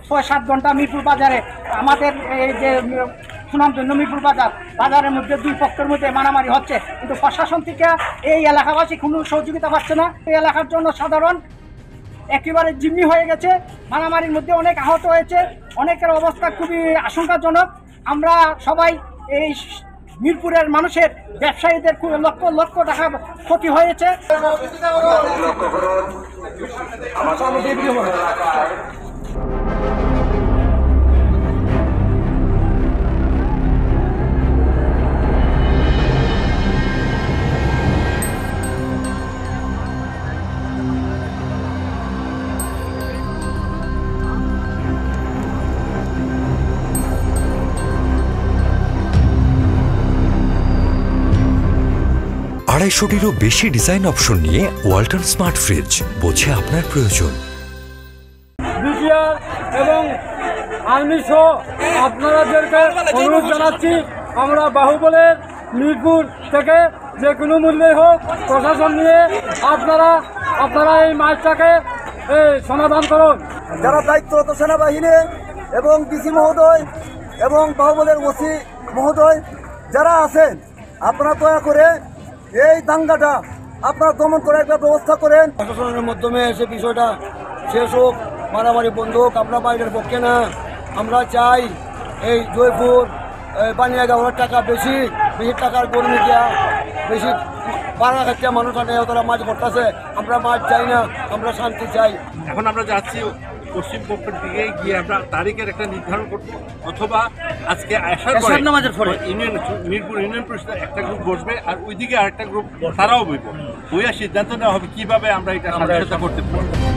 6-7 ঘন্টা মিরপুর বাজারে আমাদের এই যে সুনামধন্য মিরপুর বাজারের মধ্যে দুই পক্ষের মধ্যে মারামারি হচ্ছে, কিন্তু প্রশাসন থেকে এই এলাকাবাসী কোনো সহযোগিতা পাচ্ছে না। এই এলাকার জন্য সাধারণ একেবারে জিম্মি হয়ে গেছে। মারামারির মধ্যে অনেক আহত হয়েছে, অনেকের অবস্থা খুবই আশঙ্কাজনক। আমরা সবাই এই মিরপুরের মানুষের ব্যবসায়ীদের লক্ষ লক্ষ টাকা ক্ষতি হয়েছে। আড়াইশোটিরও বেশি ডিজাইন অপশন নিয়ে ওয়ালটন স্মার্ট ফ্রিজ, বোঝে আপনার প্রয়োজন। বিটিআর এবং আর্মি সহ আপনাদেরকে অনুরোধ জানাচ্ছি, আমরা বাহুবলের মিরপুর থেকে যে কোনো মূল্যে হোক প্রশাসন নিয়ে আপনারা এই মাছটাকে সমাধান করুন। যারা দায়িত্বরত সেনাবাহিনী এবং ডিসি মহোদয় এবং বাহুবলের ওসি মহোদয় যারা আছেন, আপনারা দয়া করে এই দাঙ্গাটা আপনারা দমন করার একটা ব্যবস্থা করেন। প্রশাসনের মাধ্যমে এসে বিষয়টা শেষ হোক, মারামারি বন্ধ হোক। আমরা বাইরের পক্ষে না, আমরা চাই এই জয়পুর বানিয়াগাঁওয়ের টাকা বেশি টাকার গরমি দেওয়া, বেশি পাড়া খাচ্ছে মানুষ আনে, তারা মাছ ভরতেছে। আমরা মাছ চাই না, আমরা শান্তি চাই। এখন আমরা যাচ্ছি পশ্চিম পক্ষের দিকে গিয়ে আমরা তারিখের একটা নির্ধারণ করব, অথবা আজকে আসার পরে মিরপুর ইউনিয়ন পরিষদের একটা গ্রুপ বসবে, আর ওইদিকে আরেকটা গ্রুপ তারাও বইব, বইয়া সিদ্ধান্ত নেওয়া হবে কিভাবে আমরা এটা সামনে করতে পারবো।